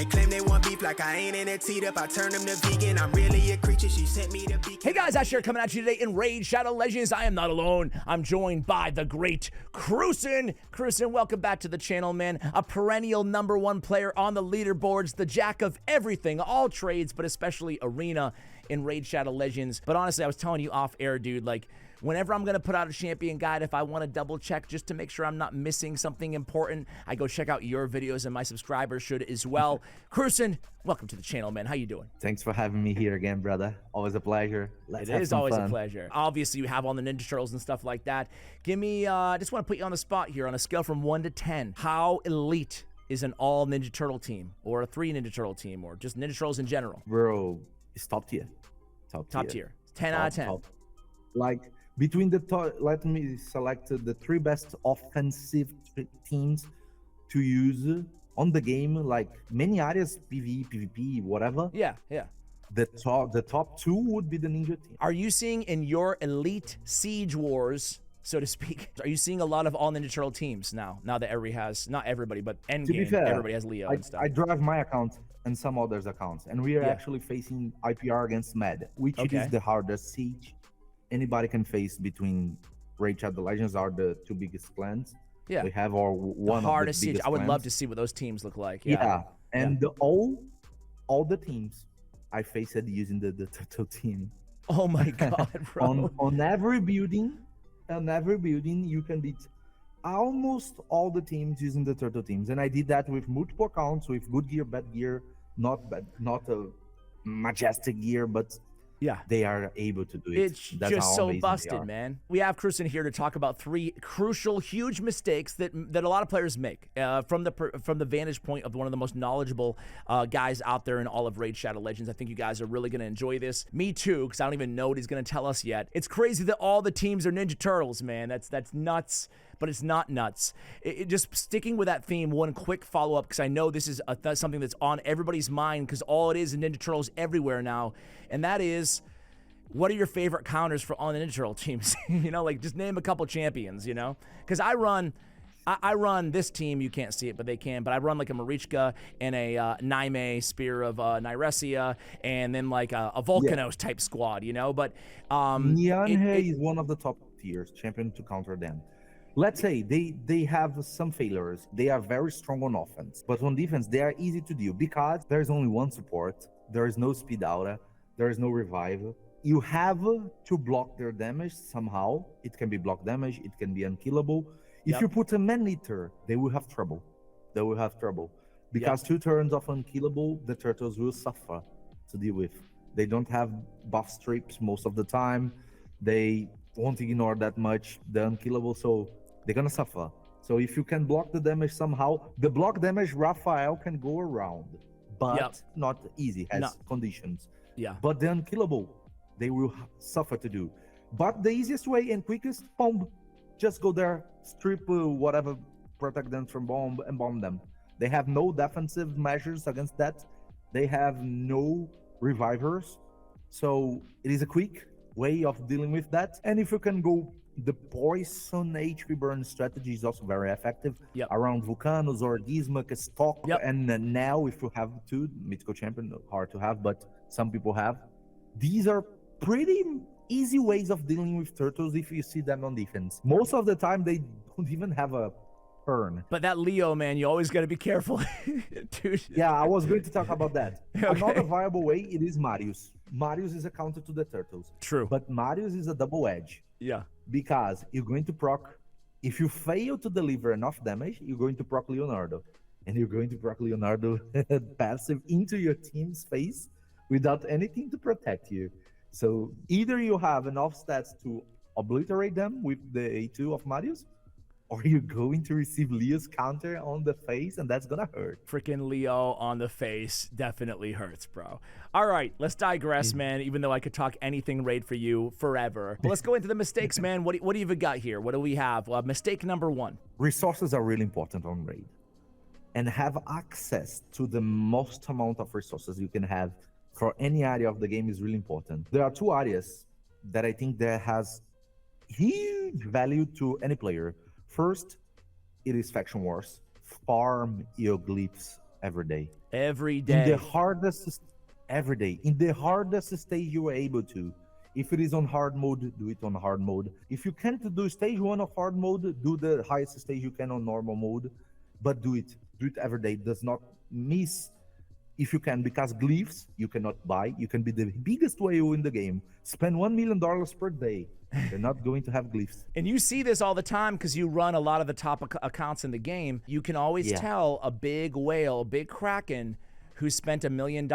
They claim they want beef like I ain't in a teed up. I turn them to vegan. I'm really a creature. She sent me to be. Hey guys, Ash here coming at you today in Raid Shadow Legends. I am not alone. I'm joined by the great Kruysen. Kruysen, welcome back to the channel, man. A perennial #1 player on the leaderboards, the jack of everything, all trades, but especially arena in Raid Shadow Legends. But honestly, I was telling you off air, dude, like, whenever I'm going to put out a champion guide, if I want to double check just to make sure I'm not missing something important, I go check out your videos, and my subscribers should as well. Kruysen, welcome to the channel, man. How you doing? Thanks for having me here again, brother. Always a pleasure. It is always a pleasure. Obviously, you have all the Ninja Turtles and stuff like that. Give me, just want to put you on the spot here on a scale from 1 to 10. How elite is an all Ninja Turtle team, or a 3 Ninja Turtle team, or just Ninja Turtles in general? Bro, it's top tier. Top tier. 10 out of 10. Top. Like, between the top, let me select the 3 best offensive teams to use on the game, like many areas, PvE, PvP, whatever. Yeah. The top 2 would be the Ninja team. Are you seeing in your elite siege wars, so to speak, are you seeing a lot of all Ninja Turtle teams now that everybody has, not everybody, but endgame, everybody has Leo and stuff? I drive my account and some others' accounts, and we are actually facing IPR against Med, which is the hardest siege anybody can face. Between Raid Shadow Legends are the 2 biggest clans. Yeah, we have one the hardest of the siege. biggest I would clans. love to see what those teams look like. And all the teams I faced using the Turtle team. Oh my god, bro! on every building, you can beat almost all the teams using the Turtle teams, and I did that with multiple accounts, with good gear, bad gear, not a majestic gear, but yeah, they are able to do it. It's just so busted, man. We have Kruysen here to talk about 3 crucial, huge mistakes that a lot of players make from the vantage point of one of the most knowledgeable guys out there in all of Raid Shadow Legends. I think you guys are really going to enjoy this. Me too, because I don't even know what he's going to tell us yet. It's crazy that all the teams are Ninja Turtles, man. That's nuts. But it's not nuts. Just sticking with that theme, one quick follow-up, because I know this is something that's on everybody's mind, because all it is Ninja Turtles everywhere now, and that is, what are your favorite counters for all the Ninja Turtle teams? You know, like, just name a couple champions, you know? Because I run this team, you can't see it, but they can, but I run like a Marichka and a Naime Spear of Nyresia, and then like a Volcanos type squad, you know? But Nyanhe is one of the top tiers champion to counter them. Let's say they have some failures. They are very strong on offense, but on defense, they are easy to deal because there's only one support. There is no speed aura. There is no revive. You have to block their damage somehow. It can be block damage. It can be unkillable. If you put a man-eater, they will have trouble. Because 2 turns of unkillable, the turtles will suffer to deal with. They don't have buff strips most of the time. They won't ignore that much the unkillable, so they're gonna suffer. So if you can block the damage somehow, the block damage Raphael can go around, but not easy, has conditions. Yeah. But the unkillable, they will suffer to do. But the easiest way and quickest, bomb. Just go there, strip whatever, protect them from bomb, and bomb them. They have no defensive measures against that. They have no revivers. So it is a quick way of dealing with that. And if you can go, the poison HP burn strategy is also very effective around Vulcanos or Gizmak, Stock, and now if you have 2 mythical champion, hard to have, but some people have. These are pretty easy ways of dealing with turtles if you see them on defense. Most of the time they don't even have a burn. But that Leo, man, you always got to be careful. Dude. Yeah, I was going to talk about that. Another viable way, it is Marius. Marius is a counter to the turtles. True. But Marius is a double edge. Yeah. Because you're going to proc, if you fail to deliver enough damage, you're going to proc Leonardo. And you're going to proc Leonardo passive into your team's face without anything to protect you. So either you have enough stats to obliterate them with the A2 of Marius, or you're going to receive Leo's counter on the face, and that's gonna hurt. Freaking Leo on the face definitely hurts, bro. All right, let's digress, man, even though I could talk anything Raid for you forever. But let's go into the mistakes, man. What do you even got here? What do we have? Mistake number 1. Resources are really important on Raid. And have access to the most amount of resources you can have for any area of the game is really important. There are 2 areas that I think that has huge value to any player. First, it is faction wars. Farm your glyphs every day. Every In day. the hardest, every day. In the hardest stage you are able to. If it is on hard mode, do it on hard mode. If you can't do stage 1 of hard mode, do the highest stage you can on normal mode. But do it. Do it every day. Does not miss if you can, because glyphs you cannot buy. You can be the biggest whale in the game. Spend $1 million per day. You're not going to have glyphs. And you see this all the time because you run a lot of the top accounts in the game. You can always tell a big whale, a big kraken, who spent $1 million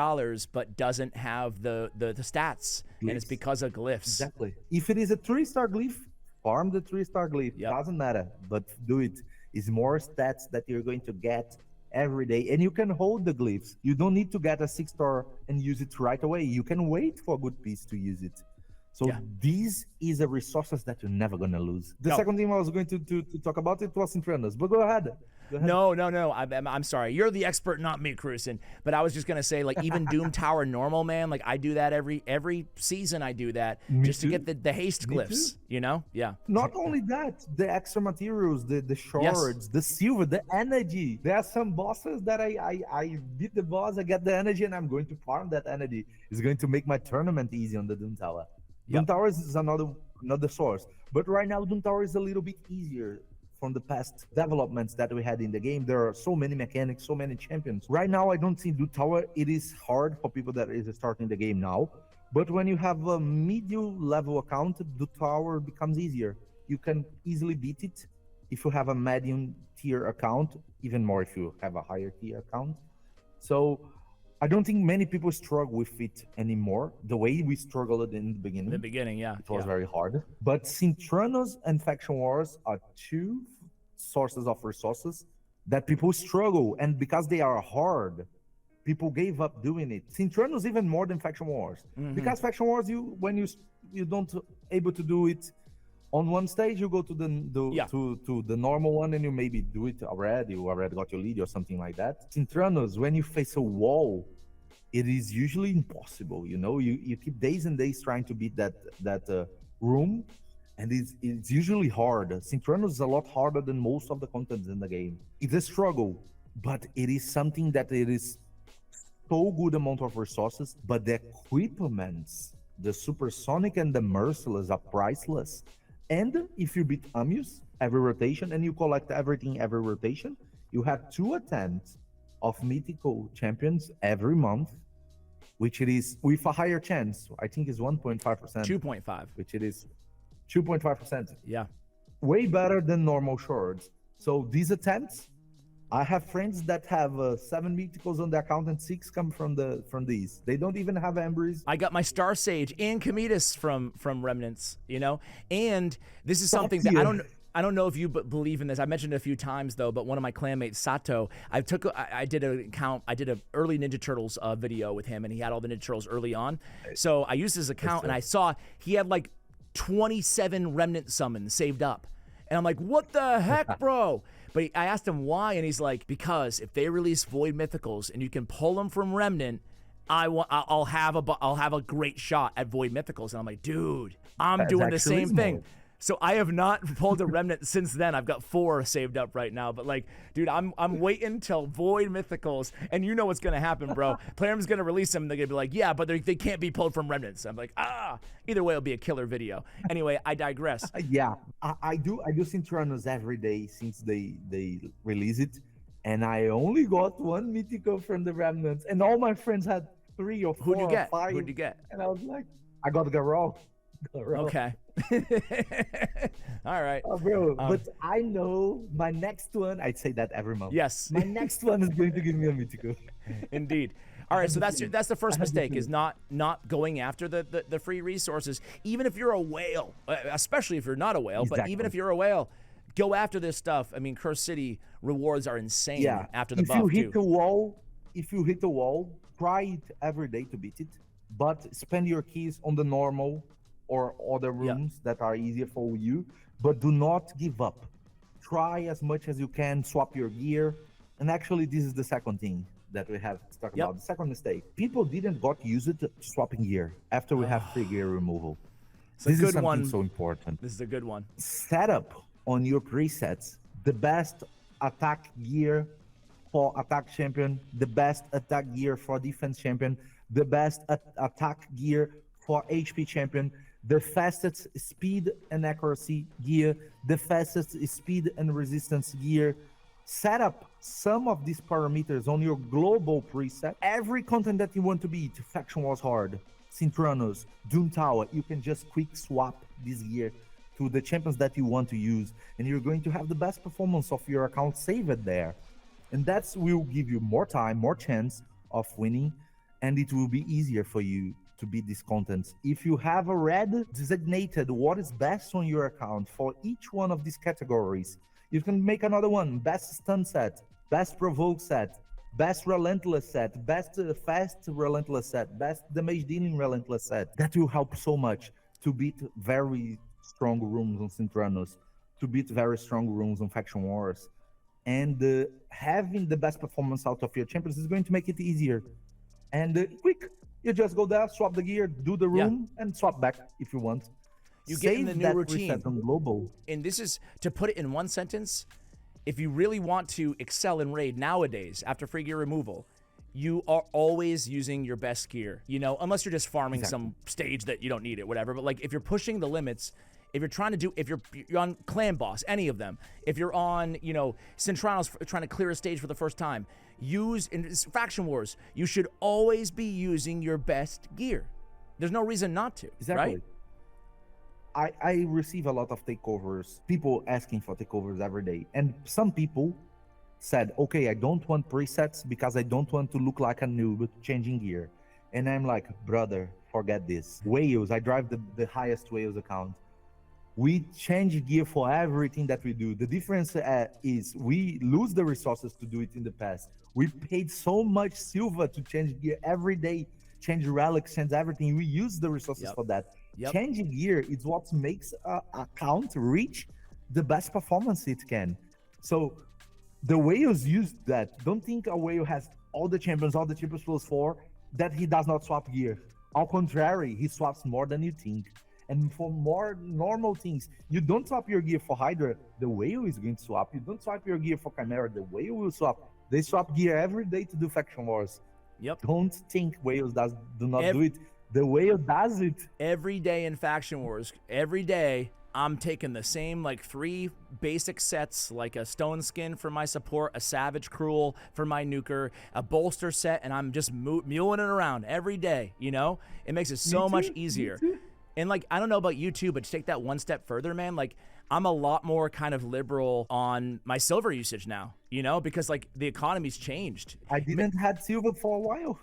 but doesn't have the stats, and it's because of glyphs. Exactly. If it is a 3-star glyph, farm the 3-star glyph. Doesn't matter, but do it. It's more stats that you're going to get every day, and you can hold the glyphs. You don't need to get a 6-star and use it right away. You can wait for a good piece to use it. So this is a resources that you're never gonna lose. The second thing I was going to talk about it was Synchronous, but go ahead. No. I'm sorry. You're the expert, not me, Kruysen. But I was just gonna say, like, even Doom Tower normal, man. Like, I do that every season. I do that just to get the haste glyphs. You know? Yeah. Not only that, the extra materials, the shards, the silver, the energy. There are some bosses that I beat the boss, I get the energy, and I'm going to farm that energy. It's going to make my tournament easy on the Doom Tower. Doom Tower is another source, but right now Doom Tower is a little bit easier from the past developments that we had in the game. There are so many mechanics, so many champions. Right now, I don't see Doom Tower. It is hard for people that is starting the game now, but when you have a medium level account, Doom Tower becomes easier. You can easily beat it if you have a medium tier account, even more if you have a higher tier account. So I don't think many people struggle with it anymore, the way we struggled in the beginning. It was very hard. But Synchronous and Faction Wars are two sources of resources that people struggle, and because they are hard, people gave up doing it. Synchronous even more than Faction Wars, because Faction Wars, when you don't able to do it on one stage, you go to the normal one and you maybe do it already. You already got your lead or something like that. Synchronous, when you face a wall, it is usually impossible. You know, you keep days and days trying to beat that room, and it's usually hard. Synchronous is a lot harder than most of the contents in the game. It's a struggle, but it is something that it is so good amount of resources, but the equipments, the Supersonic and the Merciless are priceless. And if you beat Amuse every rotation and you collect everything every rotation, you have 2 attempts of mythical champions every month, which it is with a higher chance. I think it's 1.5%. 2.5. Which it is 2.5%. Yeah. Way better than normal shards. So these attempts, I have friends that have 7 mythicals on their account and 6 come from these. They don't even have Embries. I got my Star Sage and Cometus from Remnants, you know? And this is something that I don't know if you believe in this. I mentioned it a few times though, but one of my clanmates, Sato, I did an early Ninja Turtles video with him, and he had all the Ninja Turtles early on. So I used his account and I saw he had like 27 Remnant summons saved up. And I'm like, what the heck, bro? But I asked him why, and he's like, because if they release Void Mythicals and you can pull them from Remnant, I'll have a great shot at Void Mythicals. And I'm like, dude, I'm doing the same thing. So I have not pulled a Remnant since then. I've got 4 saved up right now. But like, dude, I'm waiting till Void Mythicals, and you know what's gonna happen, bro. Player's gonna release them, and they're gonna be like, yeah, but they can't be pulled from Remnants. I'm like, either way, it'll be a killer video. Anyway, I digress. Yeah, I do Synchronous every day since they release it, and I only got 1 mythical from the Remnants, and all my friends had 3 or 4 Who'd you get? or 5. Who'd you get? And I was like, I got Garou. Okay. All right. Bro, but I know my next one, I'd say that every month. Yes. My next one is going to give me a mythical. Indeed. All right, so that's the first mistake, is not going after the free resources, even if you're a whale, especially if you're not a whale, but even if you're a whale, go after this stuff. I mean, Curse City rewards are insane after the buff, If you hit the wall, try it every day to beat it, but spend your keys on the normal or other rooms that are easier for you, but do not give up. Try as much as you can, swap your gear. And actually, this is the second thing that we have to talk about. The second mistake. People didn't got used to swapping gear after we have free gear removal. This is something so important. This is a good one. Set up on your presets the best attack gear for attack champion, the best attack gear for defense champion, the best attack gear for HP champion, the fastest speed and accuracy gear, the fastest speed and resistance gear. Set up some of these parameters on your global preset. Every content that you want to beat, Faction Wars Hard, Synchronos, Doom Tower, you can just quick swap this gear to the champions that you want to use, and you're going to have the best performance of your account saved there. And that will give you more time, more chance of winning, and it will be easier for you to beat these contents. If you have already designated what is best on your account for each one of these categories, you can make another one: best stun set, best provoke set, best relentless set, best fast relentless set, best damage dealing relentless set. That will help so much to beat very strong rooms on Synchronos, to beat very strong rooms on Faction Wars. And having the best performance out of your champions is going to make it easier. And quick, you just go there, swap the gear, do the room, and swap back if you want. You get in the new routine. On global. And this is, to put it in one sentence, if you really want to excel in Raid nowadays, after free gear removal, you are always using your best gear, you know, unless you're just farming some stage that you don't need it, whatever. But like, if you're pushing the limits, if you're trying to do, if you're on Clan Boss, any of them, if you're on, you know, Centranos trying to clear a stage for the first time, in Faction Wars, you should always be using your best gear. There's no reason not to, right? I receive a lot of takeovers, people asking for takeovers every day. And some people said, okay, I don't want presets because I don't want to look like a noob changing gear. And I'm like, brother, forget this. Whales, I drive the highest Whales account. We change gear for everything that we do. The difference is we lose the resources to do it in the past. We paid so much silver to change gear every day, change relics, change everything. We use the resources for that. Changing gear is what makes an account reach the best performance it can. So the Whales use that. Don't think a Whale has all the champions plus 4, that he does not swap gear. Au contrary, he swaps more than you think. And for more normal things, you don't swap your gear for Hydra, the Whale is going to swap. You don't swap your gear for Chimera, the Whale will swap. They swap gear every day to do Faction Wars. Don't think Whales do not do it. The Whale does it. Every day in Faction Wars, every day, I'm taking the same like 3 basic sets, like a stone skin for my support, a savage cruel for my nuker, a bolster set, and I'm just muling it around every day, you know? It makes it so much easier. And like, I don't know about you too, but to take that one step further, man, like I'm a lot more kind of liberal on my silver usage now, you know, because like the economy's changed. I didn't have silver for a while.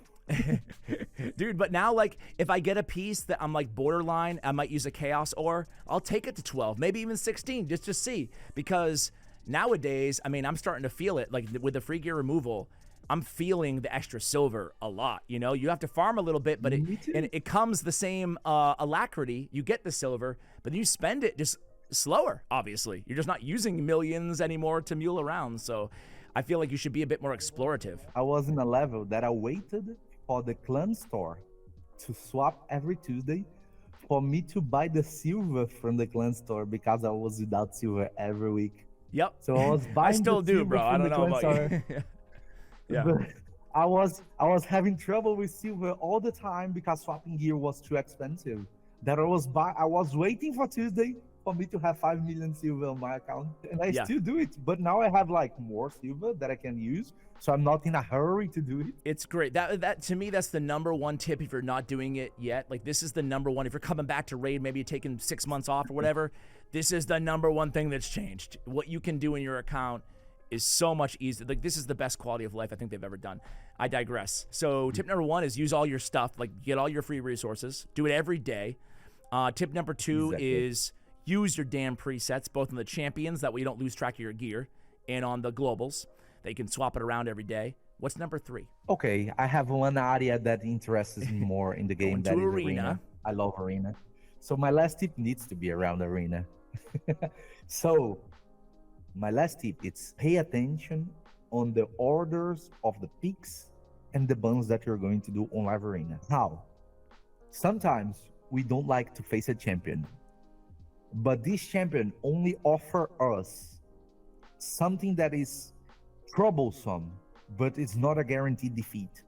Dude, but now like if I get a piece that I'm like borderline, I might use a chaos ore, I'll take it to 12, maybe even 16 just to see, because nowadays, I mean, I'm starting to feel it like with the free gear removal. I'm feeling the extra silver a lot, you know? You have to farm a little bit, but it comes the same alacrity. You get the silver, but then you spend it just slower, obviously. You're just not using millions anymore to mule around, so I feel like you should be a bit more explorative. I was in a level that I waited for the clan store to swap every Tuesday for me to buy the silver from the clan store because I was without silver every week. Yep. So I was buying I still do, bro. I don't know about you. Yeah. But I was having trouble with silver all the time because swapping gear was too expensive. That I was waiting for Tuesday for me to have 5 million silver on my account, and I still do it. But now I have like more silver that I can use, so I'm not in a hurry to do it. It's great. That to me, that's the #1 tip if you're not doing it yet. Like this is the #1. If you're coming back to raid, maybe you're taking 6 months off or whatever, this is the #1 thing that's changed. What you can do in your account is so much easier. Like this is the best quality of life I think they've ever done. I digress. So tip #1 is use all your stuff, like get all your free resources, do it every day. Tip #2 is use your damn presets, both on the champions, that way you don't lose track of your gear, and on the globals, that you can swap it around every day. What's #3? Okay, I have one area that interests me more in the game, that is arena. I love arena. So my last tip needs to be around arena. So my last tip is pay attention on the orders of the picks and the bans that you're going to do on live arena. How? Sometimes we don't like to face a champion, but this champion only offer us something that is troublesome but it's not a guaranteed defeat.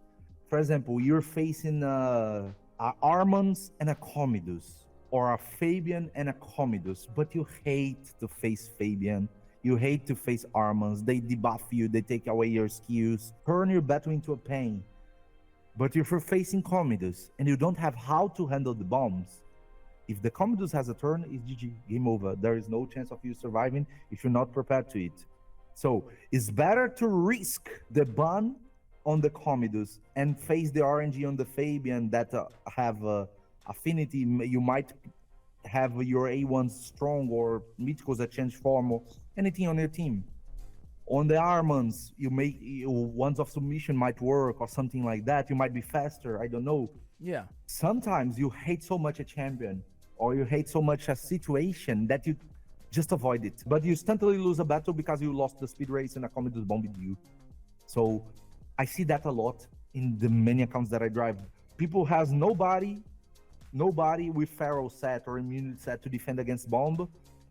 For example, you're facing a Armans and a Commodus, or a Fabian and a Commodus, but you hate to face Fabian. You hate to face Armans. They debuff you, they take away your skills, turn your battle into a pain. But if you're facing Commodus and you don't have how to handle the bombs, if the Commodus has a turn, it's GG, game over. There is no chance of you surviving if you're not prepared to it. So it's better to risk the ban on the Commodus and face the RNG on the Fabian that have affinity. You might have your A1s strong or mythicals that change form or anything on your team. On the Armans, ones of submission might work or something like that. You might be faster, I don't know. Yeah. Sometimes you hate so much a champion or you hate so much a situation that you just avoid it. But you instantly lose a battle because you lost the speed race and a Commodus bombed you. So I see that a lot in the many accounts that I drive. People has nobody with Pharaoh set or immunity set to defend against bomb.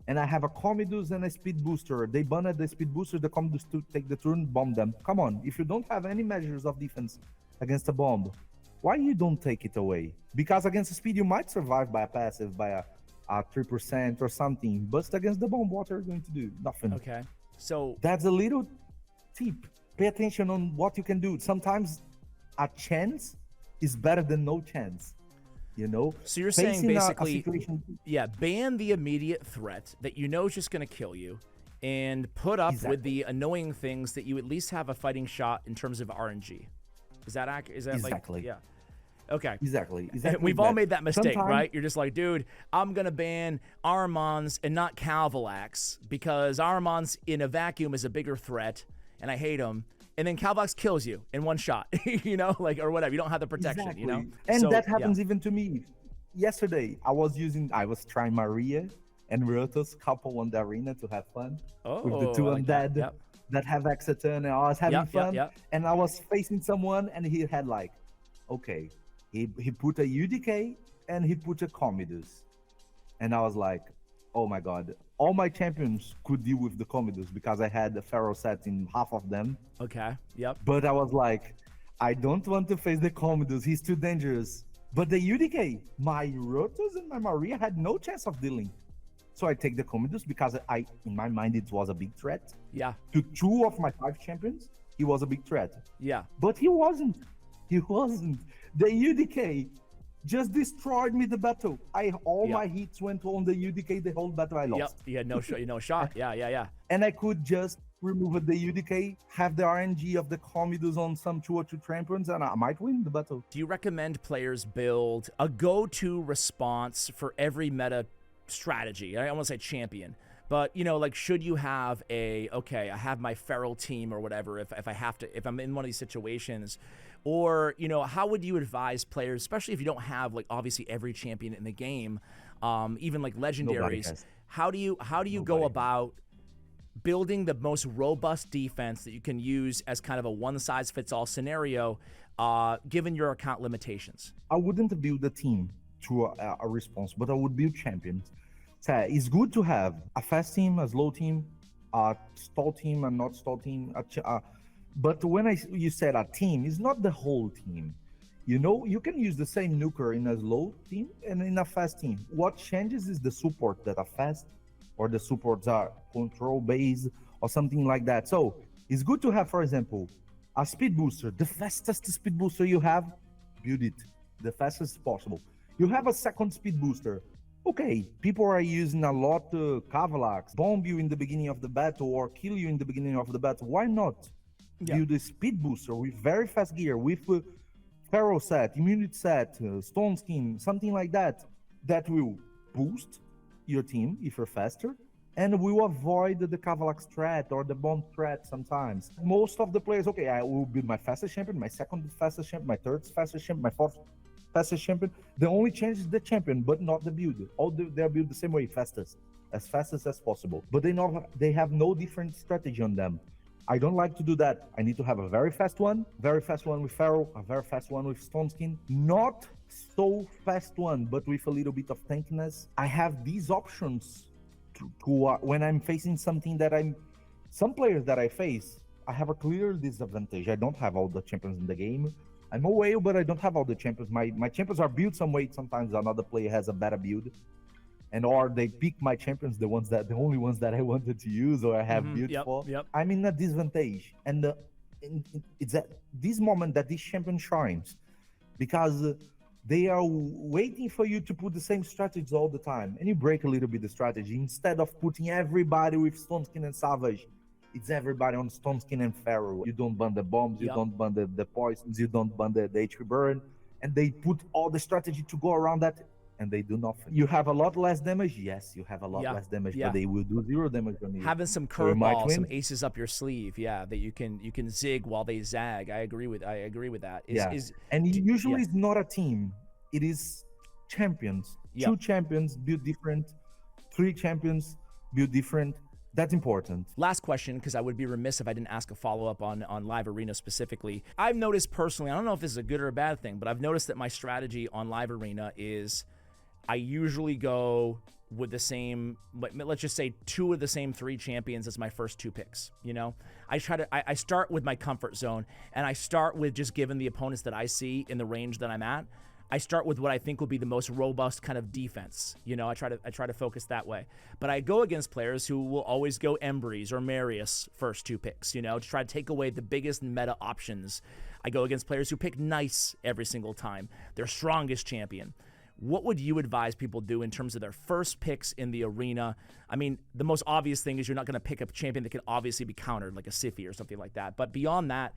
And I have a Commodus and a speed booster. They banned the speed booster, the Commodus to take the turn, bomb them. Come on, if you don't have any measures of defense against a bomb, why you don't take it away? Because against the speed, you might survive by a passive, by a 3% or something. But against the bomb, what are you going to do? Nothing. Okay. So that's a little tip. Pay attention on what you can do. Sometimes a chance is better than no chance. You know, so you're saying basically, yeah, ban the immediate threat that you know is just going to kill you, and put up with the annoying things that you at least have a fighting shot in terms of RNG. Is that accurate? Is that exactly? Like, yeah. Okay. Exactly. We've all made that mistake, right? You're just like, dude, I'm going to ban Armans and not Calvalax because Armans in a vacuum is a bigger threat, and I hate him. And then Calvax kills you in one shot, you know, like, or whatever. You don't have the protection, exactly. you know? And so, that happens even to me. Yesterday, I was trying Maria and Rotos couple on the arena to have fun with the two undead that have Exeton, and I was having fun. And I was facing someone, and he had like, okay, he put a UDK and he put a Commodus. And I was like, oh my God. All my champions could deal with the Commodus because I had the Pharaoh set in half of them. Okay, yep. But I was like, I don't want to face the Commodus. He's too dangerous. But the UDK, my Rotos and my Maria had no chance of dealing. So I take the Commodus because in my mind, it was a big threat. Yeah. To 2 of my 5 champions, he was a big threat. Yeah. But he wasn't. He wasn't. The UDK just destroyed me the battle. My hits went on the UDK the whole battle. I lost. Yep. Yeah, no shot. Yeah. And I could just remove the UDK, have the RNG of the Commodus on some 2 or 2 champions, and I might win the battle. Do you recommend players build a go-to response for every meta strategy? I don't want to say champion, but you know, like, should you have I have my feral team or whatever if I'm in one of these situations, or you know, how would you advise players, especially if you don't have like obviously every champion in the game, even like legendaries? How do you go about building the most robust defense that you can use as kind of a one-size-fits-all scenario, given your account limitations? I wouldn't build a team to a response, but I would build champions. So it's good to have a fast team, a slow team, a stall team, a not stall team. But when you said a team, it's not the whole team. You know, you can use the same nuker in a slow team and in a fast team. What changes is the support that are fast, or the supports are control based or something like that. So it's good to have, for example, a speed booster, the fastest speed booster you have, build it the fastest possible. You have a second speed booster. Okay, people are using a lot Cavalax, bomb you in the beginning of the battle or kill you in the beginning of the battle. Why not build a speed booster with very fast gear, with Pharaoh set, immunity set, stone skin, something like that, that will boost your team if you're faster, and will avoid the Cavalax threat or the bomb threat sometimes. Most of the players, okay, I will build my fastest champion, my second fastest champion, my third fastest champion, my fourth fastest champion. The only change is the champion, but not the build. They're built the same way, as fast as possible. But they have no different strategy on them. I don't like to do that. I need to have a very fast one with Pharaoh, a very fast one with Stone Skin, not so fast one, but with a little bit of tankiness. I have these options to when I'm facing something that some players that I face, I have a clear disadvantage. I don't have all the champions in the game. I'm a whale, but I don't have all the champions. My champions are built some way. Sometimes another player has a better build, and or they pick my champions, the only ones that I wanted to use or I have built for. I'm in a disadvantage, and it's at this moment that this champion shines, because they are waiting for you to put the same strategies all the time, and you break a little bit the strategy. Instead of putting everybody with Stoneskin and Savage, it's everybody on Stoneskin and Pharaoh. You don't ban the bombs, you don't ban the poisons, you don't ban the HP burn, and they put all the strategy to go around that, and they do nothing. You have a lot less damage. Yes, you have a lot less damage, but they will do 0 damage on you. Having some curveballs, some aces up your sleeve, that you can zig while they zag. I agree with that. Usually it's not a team. It is champions. 2 champions build different, 3 champions build different. That's important. Last question, because I would be remiss if I didn't ask a follow-up on Live Arena specifically. I've noticed personally, I don't know if this is a good or a bad thing, but I've noticed that my strategy on Live Arena is I usually go with the same, let's just say 2 of the same 3 champions as my first 2 picks. I start with my comfort zone, and I start with just giving the opponents that I see in the range that I'm at. I start with what I think will be the most robust kind of defense. I try to focus that way. But I go against players who will always go Embrys or Marius first 2 picks, to try to take away the biggest meta options. I go against players who pick Nice every single time, their strongest champion. What would you advise people do in terms of their first picks in the arena? I mean, the most obvious thing is you're not going to pick a champion that can obviously be countered, like a Siphi or something like that. But beyond that,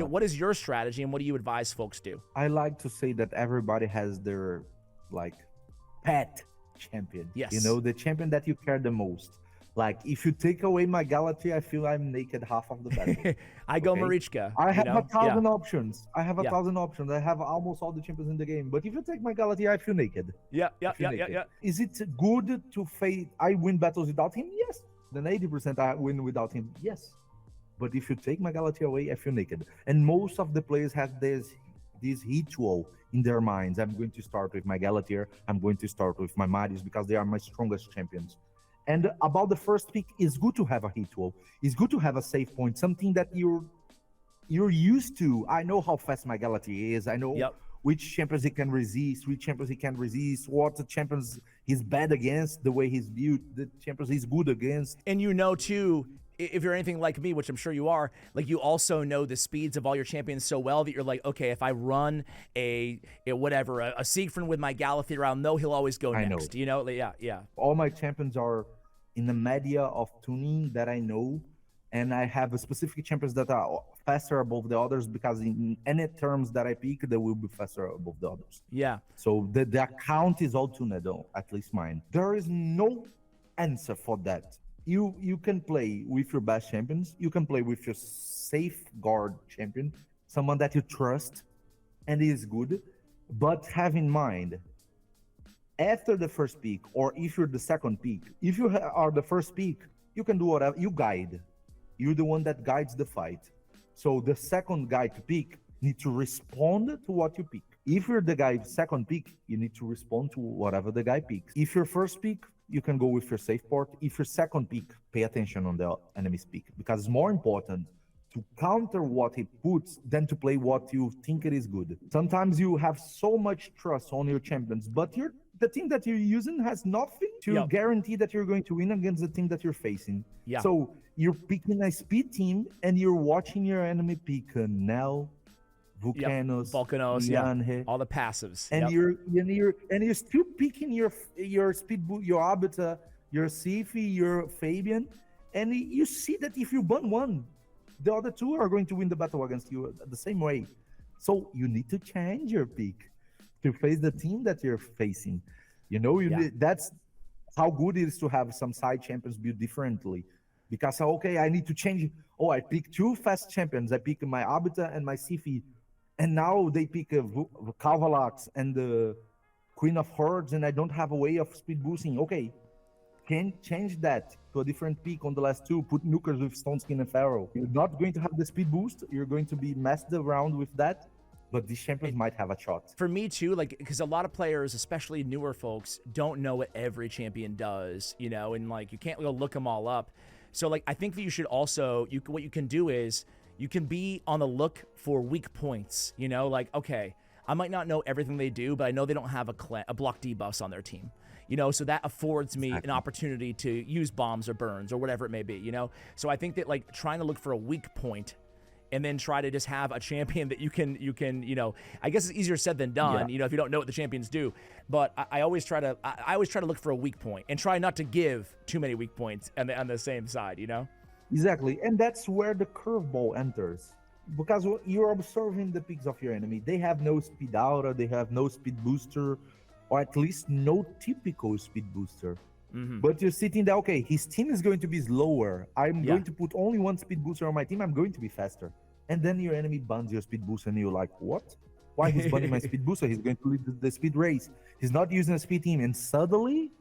what is your strategy, and what do you advise folks do? I like to say that everybody has their, pet champion. Yes. The champion that you care the most. Like, if you take away my Galaxy, I feel I'm naked half of the battle. I go Marichka. I have 1,000 options. I have 1,000 options. I have almost all the champions in the game. But if you take my Galaxy, I feel naked. Yeah. Is it good to face? I win battles without him? Yes. Then 80% I win without him? Yes. But if you take my Galaxy away, I feel naked. And most of the players have this ritual in their minds. I'm going to start with my Galaxy. I'm going to start with my Marius because they are my strongest champions. And about the first pick, it's good to have a ritual. It's good to have a save point, something that you're used to. I know how fast my Galaxy is. I know which champions he can resist, which champions he can resist, what the champions he's bad against, the way he's built, the champions he's good against. And too, if you're anything like me, which I'm sure you are, you also know the speeds of all your champions so well that you're like, okay, if I run a Siegfried with my Galaxy, I'll know he'll always go next. All my champions are in the media of tuning that I know, and I have a specific champions that are faster above the others, because in any terms that I pick, they will be faster above the others. Yeah. So the account is all tuned, at least mine. There is no answer for that. You can play with your best champions. You can play with your safeguard champion, someone that you trust and is good, but have in mind, after the first pick, or if you're the second pick, if you are the first pick, you can do whatever. You guide. You're the one that guides the fight. So the second guy to pick needs to respond to what you pick. If you're the guy second pick, you need to respond to whatever the guy picks. If you're first pick, you can go with your safe port. If you're second pick, pay attention on the enemy's pick, because it's more important to counter what he puts than to play what you think it is good. Sometimes you have so much trust on your champions, but the team that you're using has nothing to guarantee that you're going to win against the team that you're facing. So you're picking a speed team, and you're watching your enemy pick Nell, Vulcanos, all the passives, and you're still picking your speed boot, your Arbiter, your Siphi, your Fabian, and you see that if you ban one, the other 2 are going to win the battle against you the same way. So you need to change your pick to face the team that you're facing. That's how good it is to have some side champions built differently. Because, okay, I need to change. Oh, I pick 2 fast champions. I pick my Arbiter and my Siphi. And now they pick Calvalax and the Queen of Herds, and I don't have a way of speed boosting. Okay, can change that to a different pick on the last 2. Put nukers with Stoneskin and Pharaoh. You're not going to have the speed boost. You're going to be messed around with that. But these champions might have a shot. For me too, because a lot of players, especially newer folks, don't know what every champion does, and you can't look them all up. So I think that you should also, what you can do is you can be on the look for weak points, you know, like, okay, I might not know everything they do, but I know they don't have a block debuffs on their team, you know, so that affords me an opportunity to use bombs or burns or whatever it may be, you know. So I think that like trying to look for a weak point and then try to just have a champion that you can, you know, I guess it's easier said than done, you know, if you don't know what the champions do. But I always try to look for a weak point and try not to give too many weak points on the same side, you know? Exactly. And that's where the curveball enters. Because you're observing the picks of your enemy. They have no speed aura, they have no speed booster, or at least no typical speed booster. But you're sitting there, okay, his team is going to be slower. I'm going to put only one speed booster on my team. I'm going to be faster. And then your enemy bans your speed booster, and you're like, what? Why he's banning my speed booster? He's going to lead the speed race. He's not using a speed team. And suddenly,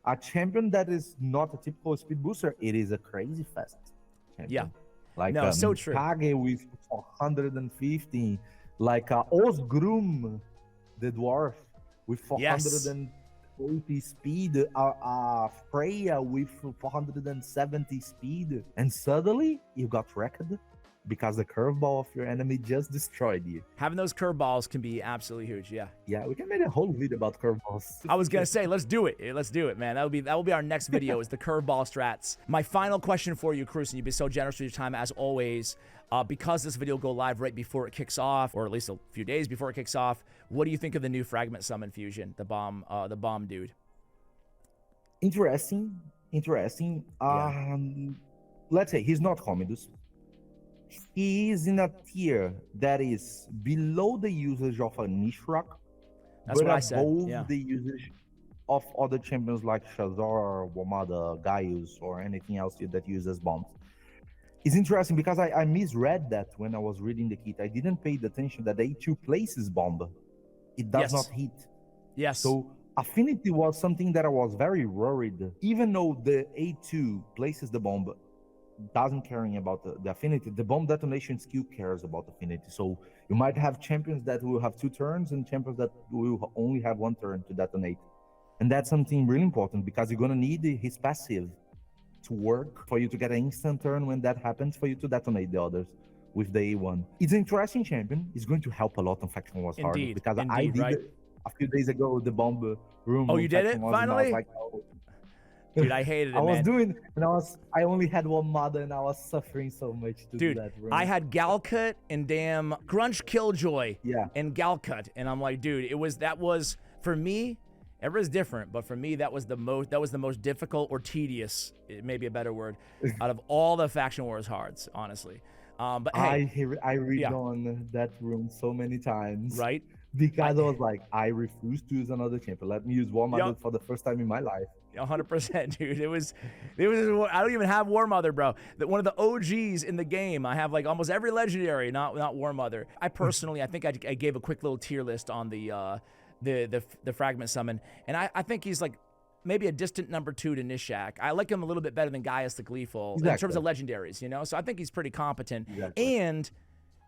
a champion that is not a typical speed booster, it is a crazy fast champion. Like so true. Kage with 450, like Osgrim, the dwarf, with 480 speed, Freya with 470 speed, and suddenly you got wrecked because the curveball of your enemy just destroyed you. Having those curveballs can be absolutely huge. Yeah, we can make a whole video about curveballs. I was gonna say, let's do it. Let's do it, man. That will be our next video is the curveball strats. My final question for you, Kruysen, you've been so generous with your time as always. Because this video will go live right before it kicks off, or at least a few days before it kicks off, what do you think of the new fragment summon fusion, the bomb dude? Interesting. Let's say he's not Commodus. He is in a tier that is below the usage of a Nishrak, That's but what I said. above the usage of other champions like Shazar, Wamada, Gaius, or anything else that uses bombs. It's interesting because I misread that when I was reading the kit. I didn't pay the attention that A2 places bomb. It does not hit. Yes. So affinity was something that I was very worried. Even though the A2 places the bomb, doesn't caring about the affinity, the bomb detonation skill cares about affinity. So you might have champions that will have 2 turns and champions that will only have 1 turn to detonate. And that's something really important because you're going to need his passive to work for you to get an instant turn when that happens, for you to detonate the others with the A1. It's an interesting champion. It's going to help a lot on Faction Wars Hard because I did it a few days ago, the bomb room. Oh, you did it? Finally? Like, oh. Dude, I hated it, I was man. doing, and I only had one mother, and I was suffering so much to do that. Dude, I had Galcut and damn Grunch Killjoy and Galcut, and I'm like, dude, that was for me. Everyone's different, but for me, that was the most difficult or tedious, it may be a better word, out of all the Faction Wars Hards, honestly. But hey, I read on that room so many times, right? Because I was like, I refuse to use another champion. Let me use War Mother for the first time in my life. 100%, dude. It was. I don't even have War Mother, bro. One of the OGs in the game. I have like almost every legendary, not War Mother. I personally, I think I gave a quick little tier list on the fragment summon, and I think he's like maybe a distant number 2 to Nishak. I like him a little bit better than Gaius the Gleeful in terms of legendaries, you know. So I think he's pretty competent. And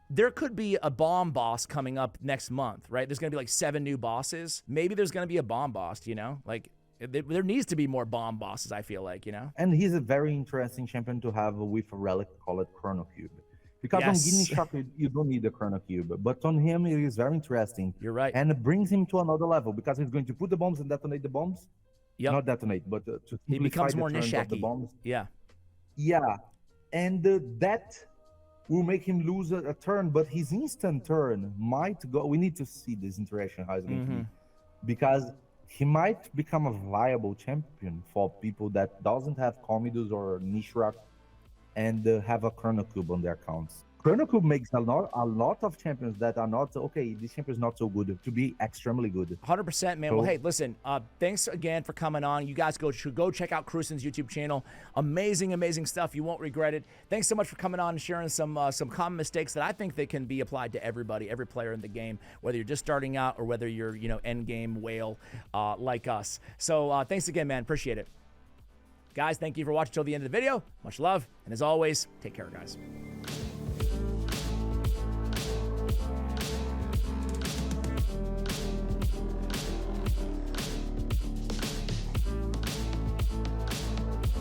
there could be a bomb boss coming up next month, right? There's gonna be like 7 new bosses. Maybe there's gonna be a bomb boss, you know, like. There needs to be more bomb bosses, I feel like, you know? And he's a very interesting champion to have with a relic called Chrono Cube. Because on Guinea Shark, you don't need the Chrono Cube. But on him, it is very interesting. You're right. And it brings him to another level because he's going to put the bombs and detonate the bombs. Not detonate, but to he becomes more the bombs. Yeah. And that will make him lose a turn, but his instant turn might go. We need to see this interaction, how it's going to be. Because he might become a viable champion for people that doesn't have Commodus or Nishrak and have a Chrono Cube on their accounts. Chrono Cube makes a lot of champions that are not, okay, this champion is not so good, to be extremely good. 100%, man. So, well, hey, listen, thanks again for coming on. You guys should go check out Kruysen's YouTube channel. Amazing stuff. You won't regret it. Thanks so much for coming on and sharing some common mistakes that I think that can be applied to everybody, every player in the game, whether you're just starting out or whether you're, you know, end game whale like us. So thanks again, man. Appreciate it. Guys, thank you for watching till the end of the video. Much love. And as always, take care, guys.